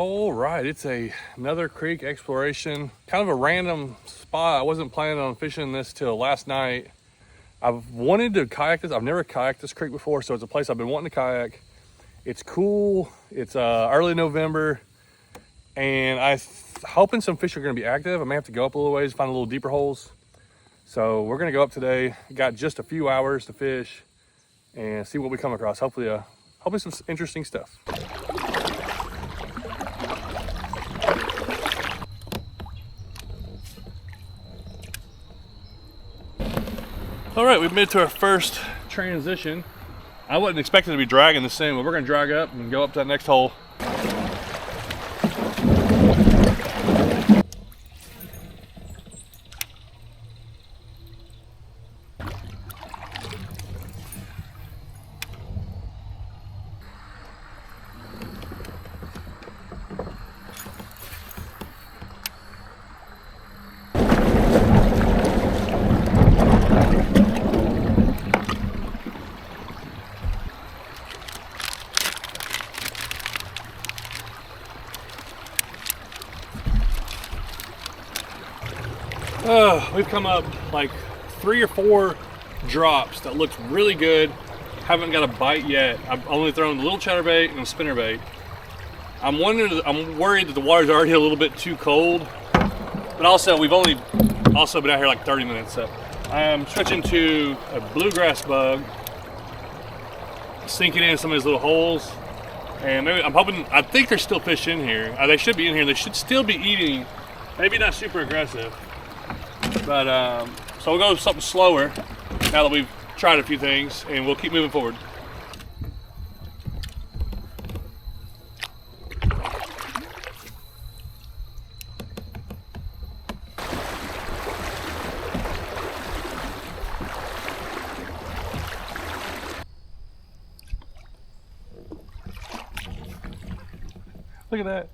All right, it's another creek exploration. Kind of a random spot. I wasn't planning on fishing this till last night. I've wanted to kayak this. I've never kayaked this creek before, so it's a place I've been wanting to kayak. It's cool. It's early November, and I'm hoping some fish are going to be active. I may have to go up a little ways, find a little deeper holes. So we're going to go up today. Got just a few hours to fish and see what we come across. Hopefully some interesting stuff. All right, we've made it to our first transition. I wasn't expecting to be dragging this thing, but we're gonna drag up and go up to that next hole. We've come up like 3 or 4 drops that looks really good. Haven't got a bite yet. I've only thrown a little chatterbait and a spinnerbait. I'm worried that the water's already a little bit too cold, but also we've only been out here like 30 minutes. So I'm switching to a BlueGrass Bug, sinking in some of these little holes, and maybe I think there's still fish in here. They should be in here. They should still be eating. Maybe not super aggressive. But so we'll go with something slower now that we've tried a few things, and we'll keep moving forward. Look at that.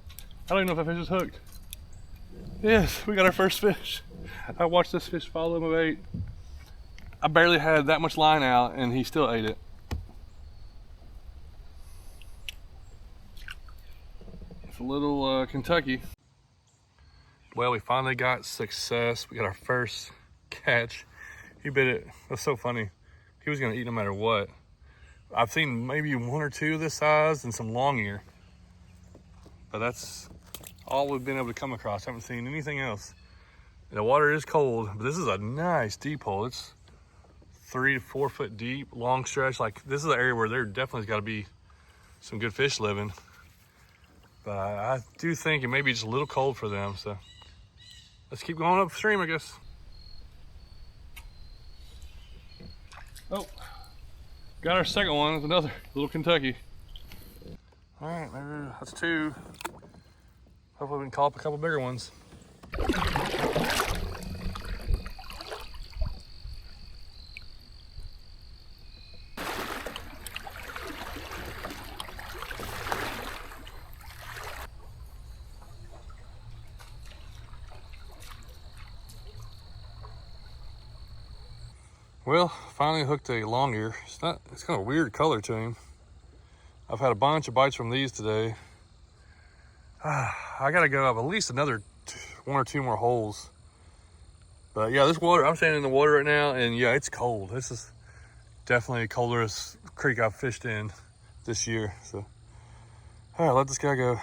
I don't even know if that fish is hooked. Yes, we got our first fish. I watched this fish follow my bait. I barely had that much line out and he still ate it. It's a little Kentucky. Well, we finally got success. We got our first catch. He bit it. That's so funny. He was gonna eat no matter what. I've seen maybe 1 or 2 this size and some long ear. But that's all we've been able to come across. Haven't seen anything else. The water is cold, but this is a nice deep hole. It's 3 to 4 foot deep, long stretch. Like, this is an area where there definitely has got to be some good fish living. But I do think it may be just a little cold for them. So let's keep going upstream, I guess. Oh, got our second one with another little Kentucky. All right, maybe that's 2. Hopefully we can call up a couple bigger ones. Well, finally hooked a long ear. It's kind of a weird color to him. I've had a bunch of bites from these today. I gotta go up at least another 1 or 2 more holes. But yeah, this water, I'm standing in the water right now, and yeah, it's cold. This is definitely the coldest creek I've fished in this year. So, all right, let this guy go.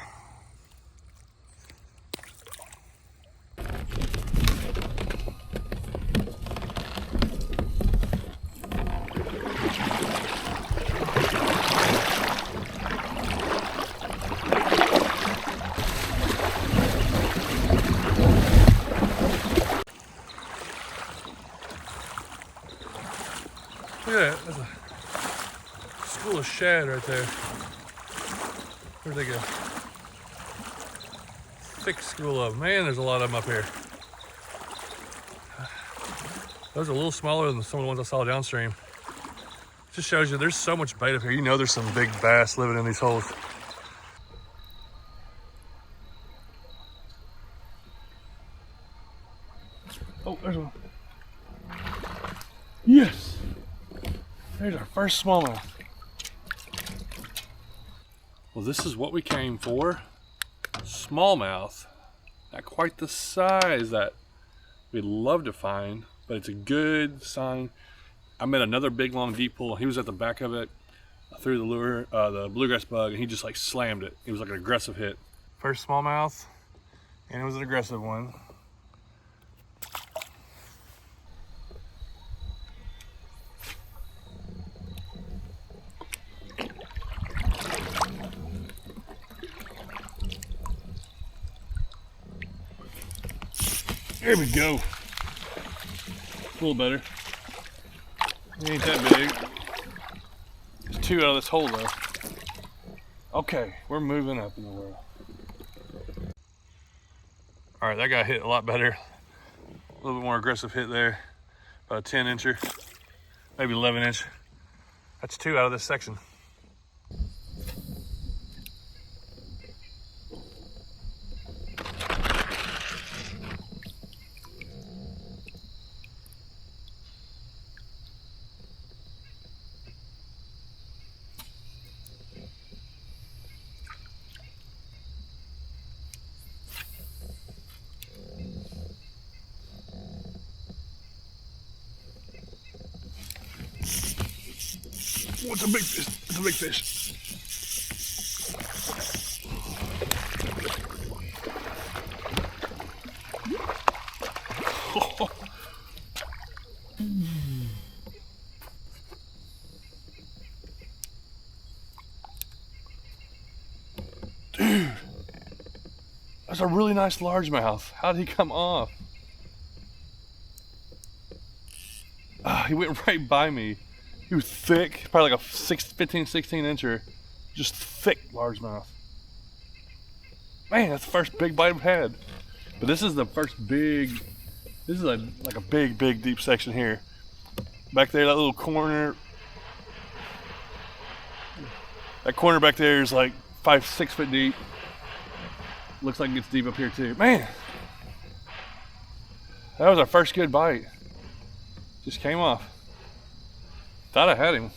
Look at that, that's a school of shad right there. Where'd they go? Thick school of them. Man, there's a lot of them up here. Those are a little smaller than some of the ones I saw downstream. Just shows you there's so much bait up here. You know there's some big bass living in these holes. Oh, there's one. Yes! There's our first smallmouth. Well, this is what we came for. Smallmouth. Not quite the size that we'd love to find, but it's a good sign. I met another big, long, deep pool. He was at the back of it. I threw the lure, the bluegrass bug, and he just like slammed it. It was like an aggressive hit. First smallmouth, and it was an aggressive one. There we go. A little better. It ain't that big. There's two out of this hole though. Okay, we're moving up in the world. All right, that guy hit a lot better. A little bit more aggressive hit there. About a 10 incher, maybe 11 inch. That's two out of this section. Oh, it's a big fish. It's a big fish. Oh. Dude, that's a really nice largemouth. How did he come off? He went right by me. He was thick, probably like a 15, 16 incher. Just thick largemouth. Man, that's the first big bite I've had. But this is the first big, this is like a big, deep section here. Back there, that little corner. That corner back there is like 5, 6 foot deep. Looks like it gets deep up here too. Man, that was our first good bite. Just came off. Thought I had him.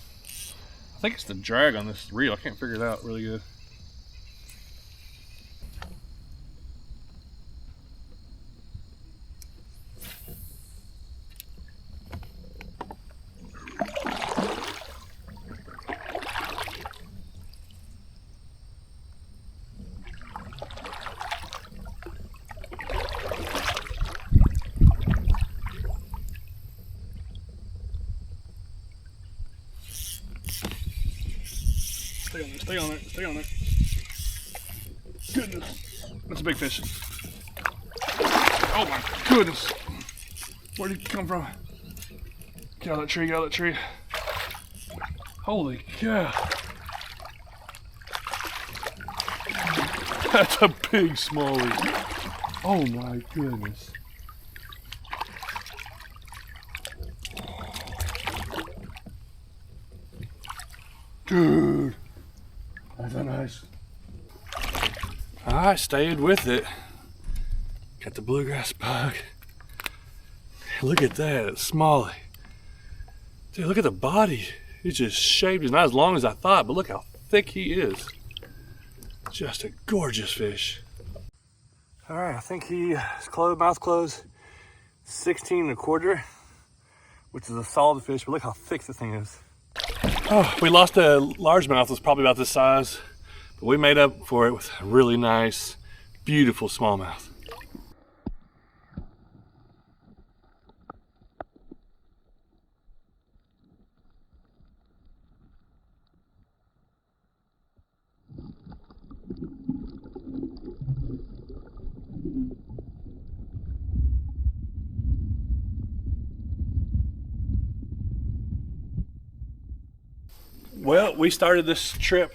I think it's the drag on this reel. I can't figure it out really good. Stay on it, stay on it. Goodness, that's a big fish. Oh my goodness. Where did he come from? Get out of that tree, get out of that tree. Holy cow. That's a big smallie. Oh my goodness. Dude, that's a nice. I stayed with it. Got the bluegrass bug. Look at that, it's smallie. Dude, look at the body. He's just shaped. It's not as long as I thought, but look how thick he is. Just a gorgeous fish. All right, I think he is closed, mouth closed, 16 1/4, which is a solid fish, but look how thick the thing is. Oh, we lost a largemouth that was probably about this size, but we made up for it with a really nice, beautiful smallmouth. Well, we started this trip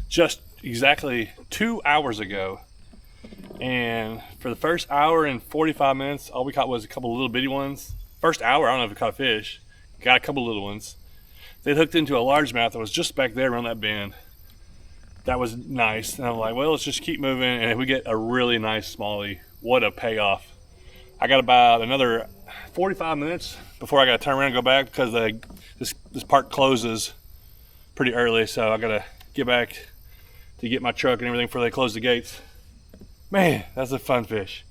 just exactly 2 hours ago. And for the first hour and 45 minutes, all we caught was a couple of little bitty ones. First hour, I don't know if we caught a fish. Got a couple little ones. They hooked into a largemouth that was just back there around that bend. That was nice. And I'm like, well, let's just keep moving. And if we get a really nice smallie, what a payoff. I got about another 45 minutes before I got to turn around and go back because this park closes pretty early, so I gotta get back to get my truck and everything before they close the gates. Man, that's a fun fish.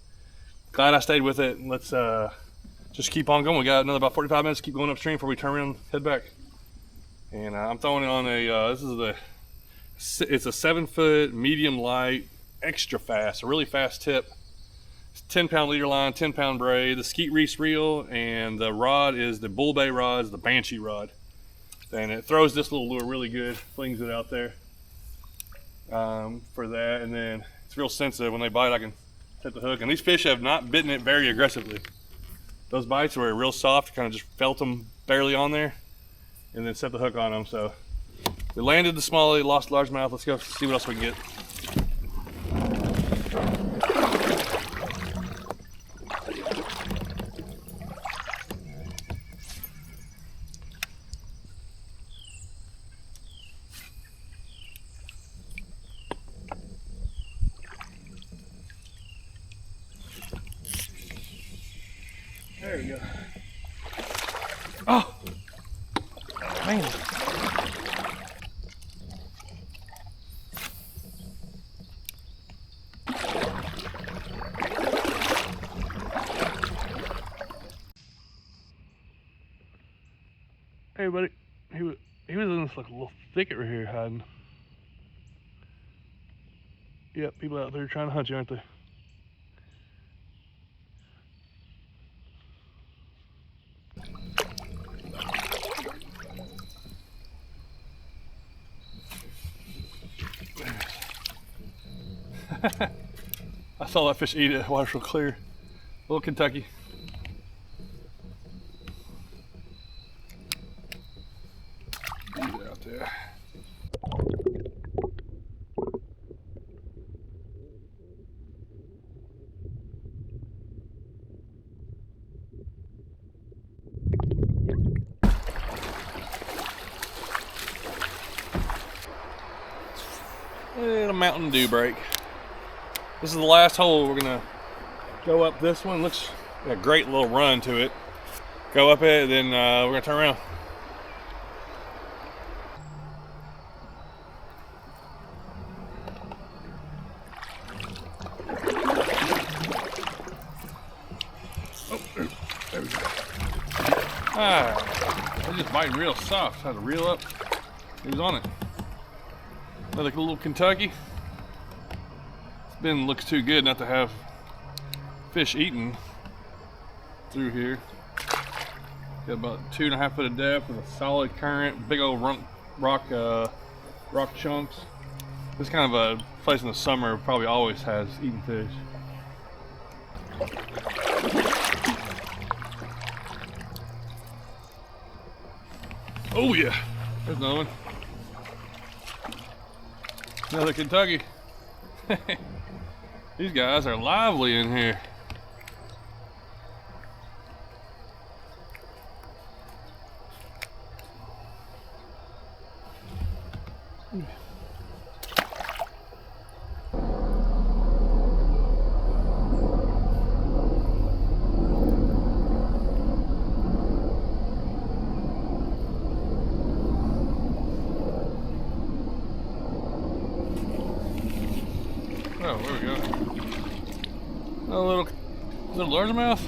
Glad I stayed with it. Let's just keep on going. We got another about 45 minutes to keep going upstream before we turn around and head back. And I'm throwing it on a, it's a 7-foot, medium light, extra fast, a really fast tip. 10-pound leader line, 10-pound braid, the skeet reese reel, and the rod is the bull bay rod, is the banshee rod. And it throws this little lure really good, flings it out there for that. And then it's real sensitive. When they bite, I can set the hook. And these fish have not bitten it very aggressively. Those bites were real soft, kind of just felt them barely on there, and then set the hook on them. So we landed the smallie, lost largemouth. Let's go see what else we can get. There we go. Oh, man. Hey, buddy. He was in this like a little thicket right here hiding. Yep, people out there trying to hunt you, aren't they? I saw that fish eat it. Water's real clear. Little Kentucky. Eat it out there. And a Mountain Dew break. This is the last hole. We're gonna go up this one. Looks like a great little run to it. Go up it, then we're gonna turn around. Oh, there we go. Ah, they're just biting real soft. Had to reel up. He was on it. Another little Kentucky. Looks too good not to have fish eating through here. Got about 2.5 foot of depth with a solid current, big old rock chunks. This kind of a place in the summer probably always has eating fish. Oh yeah, there's another one. Another Kentucky. These guys are lively in here. Oh, there we go. A little largemouth.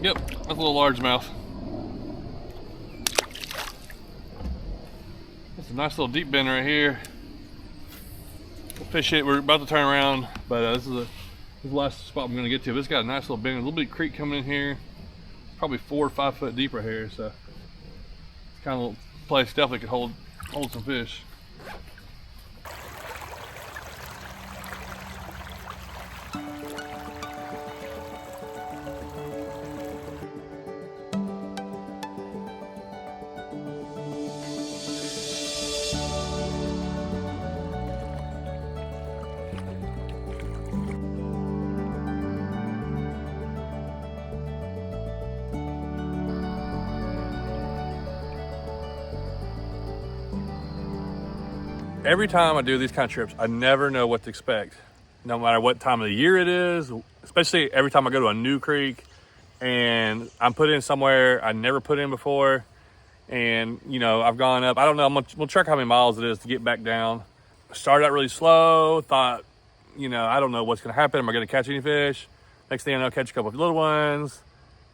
Yep, that's a little largemouth. That's a nice little deep bend right here. We'll fish it. We're about to turn around, but this is the last spot I'm going to get to. But it's got a nice little bend, a little bit of creek coming in here. Probably 4 or 5 foot deep right here, so it's kind of a little place definitely could hold some fish. Every time I do these kind of trips, I never know what to expect. No matter what time of the year it is, especially every time I go to a new creek and I'm put in somewhere I never put in before, And, you know, I've gone up, I don't know, we'll check how many miles it is to get back down. Started out really slow, thought, you know, I don't know what's gonna happen. Am I gonna catch any fish? Next thing I know, catch a couple of little ones,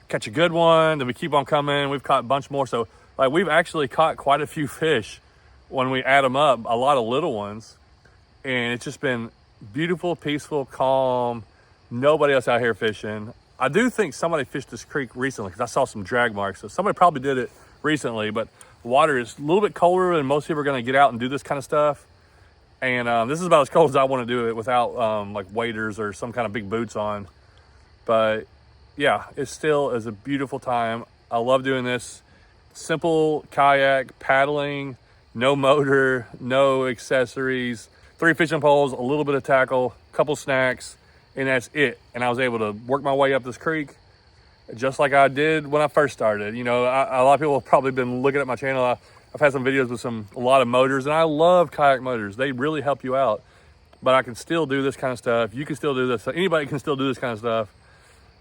catch a good one, then we keep on coming. We've caught a bunch more. So like we've actually caught quite a few fish when we add them up, a lot of little ones. And it's just been beautiful, peaceful, calm. Nobody else out here fishing. I do think somebody fished this creek recently because I saw some drag marks. So somebody probably did it recently, but the water is a little bit colder and most people are gonna get out and do this kind of stuff. And this is about as cold as I want to do it without like waders or some kind of big boots on. But yeah, it still is a beautiful time. I love doing this. Simple kayak, paddling, no motor, no accessories, 3 fishing poles, a little bit of tackle, a couple snacks, and that's it. And I was able to work my way up this creek just like I did when I first started. You know, a lot of people have probably been looking at my channel. I've had some videos with a lot of motors, and I love kayak motors. They really help you out. But I can still do this kind of stuff. You can still do this. Anybody can still do this kind of stuff,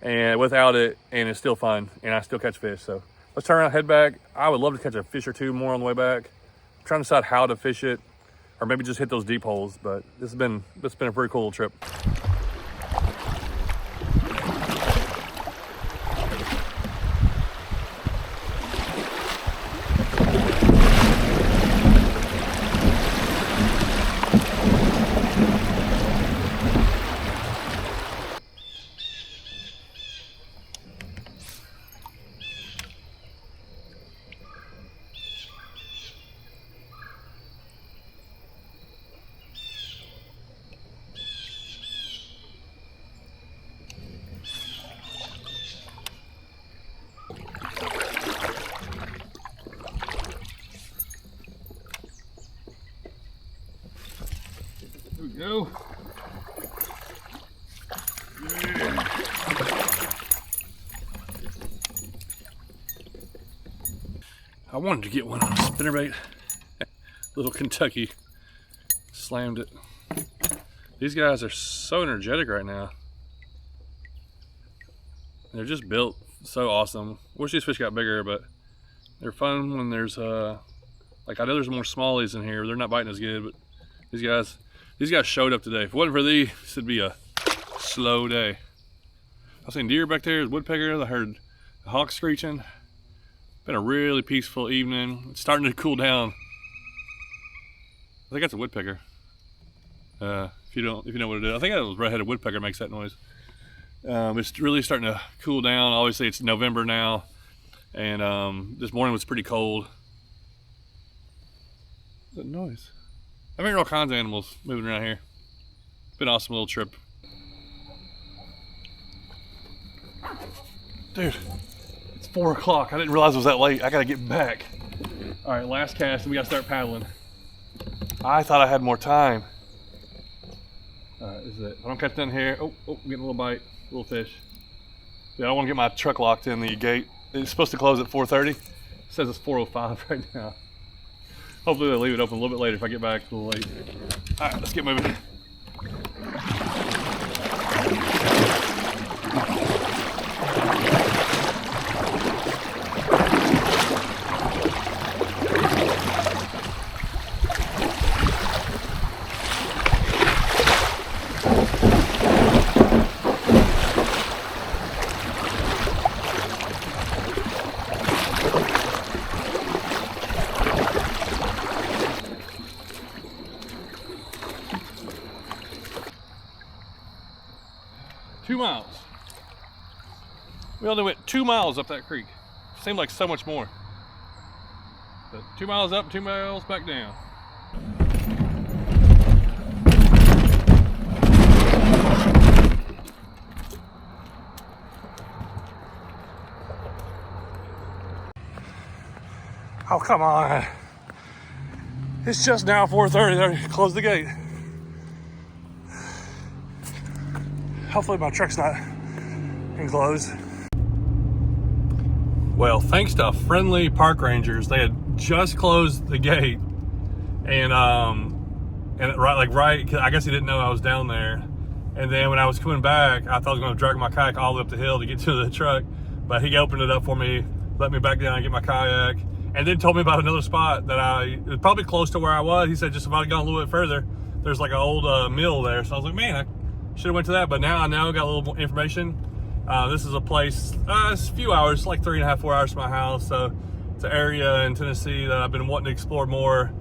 and without it, and it's still fun, and I still catch fish. So let's turn around, head back. I would love to catch a fish or two more on the way back. I'm trying to decide how to fish it, or maybe just hit those deep holes. But it's been a pretty cool little trip. Here we go. Yeah. I wanted to get one on a spinnerbait. Little Kentucky. Slammed it. These guys are so energetic right now. They're just built so awesome. Wish these fish got bigger, but they're fun when there's like I know there's more smallies in here. They're not biting as good, but these guys showed up today. If it wasn't for these, this would be a slow day. I've seen deer back there, there's woodpeckers. I heard the hawks screeching. Been a really peaceful evening. It's starting to cool down. I think that's a woodpecker. If you know what it is, I think that was red-headed woodpecker makes that noise. It's really starting to cool down. Obviously, it's November now, and this morning was pretty cold. What's that noise? I'm hearing all kinds of animals moving around here. Been an awesome little trip. Dude, it's 4 o'clock. I didn't realize it was that late. I gotta get back. All right, last cast, and we gotta start paddling. I thought I had more time. All right, this is it. I don't catch nothing here. Oh, getting a little bite, little fish. Yeah, I want to get my truck locked in the gate. It's supposed to close at 4:30. It says it's 4:05 right now. Hopefully they'll leave it open a little bit later if I get back a little late. All right, let's get moving. 2 miles. We only went 2 miles up that creek. Seemed like so much more. But 2 miles up, 2 miles back down. Oh, come on. It's just now 4:30. They closed the gate. Hopefully my truck's not enclosed. Well, thanks to friendly park rangers, they had just closed the gate, and right, I guess he didn't know I was down there. And then when I was coming back, I thought I was going to drag my kayak all the way up the hill to get to the truck, but he opened it up for me, let me back down and get my kayak, and then told me about another spot that it was probably close to where I was. He said just if I'd gone a little bit further, there's like an old mill there. So I was like, man, I should have went to that. But now I know, got a little more information. This is a place, it's a few hours, like 3.5, 4 hours from my house. So it's an area in Tennessee that I've been wanting to explore more.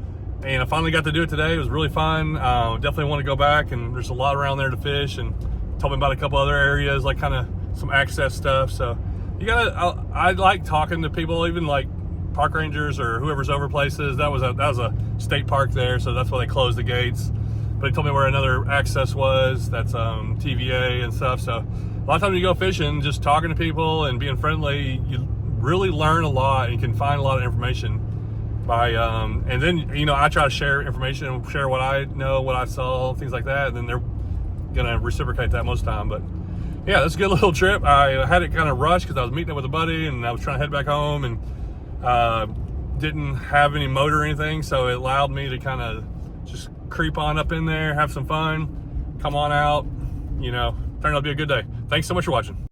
And I finally got to do it today. It was really fun. Definitely want to go back, and there's a lot around there to fish, and told me about a couple other areas, like kind of some access stuff. So you gotta, I like talking to people, even like park rangers or whoever's over places. That was a state park there, so that's why they closed the gates. But he told me where another access was, that's TVA and stuff. So a lot of times you go fishing, just talking to people and being friendly, you really learn a lot and you can find a lot of information by, and then, you know, I try to share information and share what I know, what I saw, things like that. And then they're gonna reciprocate that most of the time. But yeah, that's a good little trip. I had it kind of rushed because I was meeting up with a buddy and I was trying to head back home, and didn't have any motor or anything. So it allowed me to kind of just creep on up in there, have some fun, come on out, you know, turn out to be a good day. Thanks so much for watching.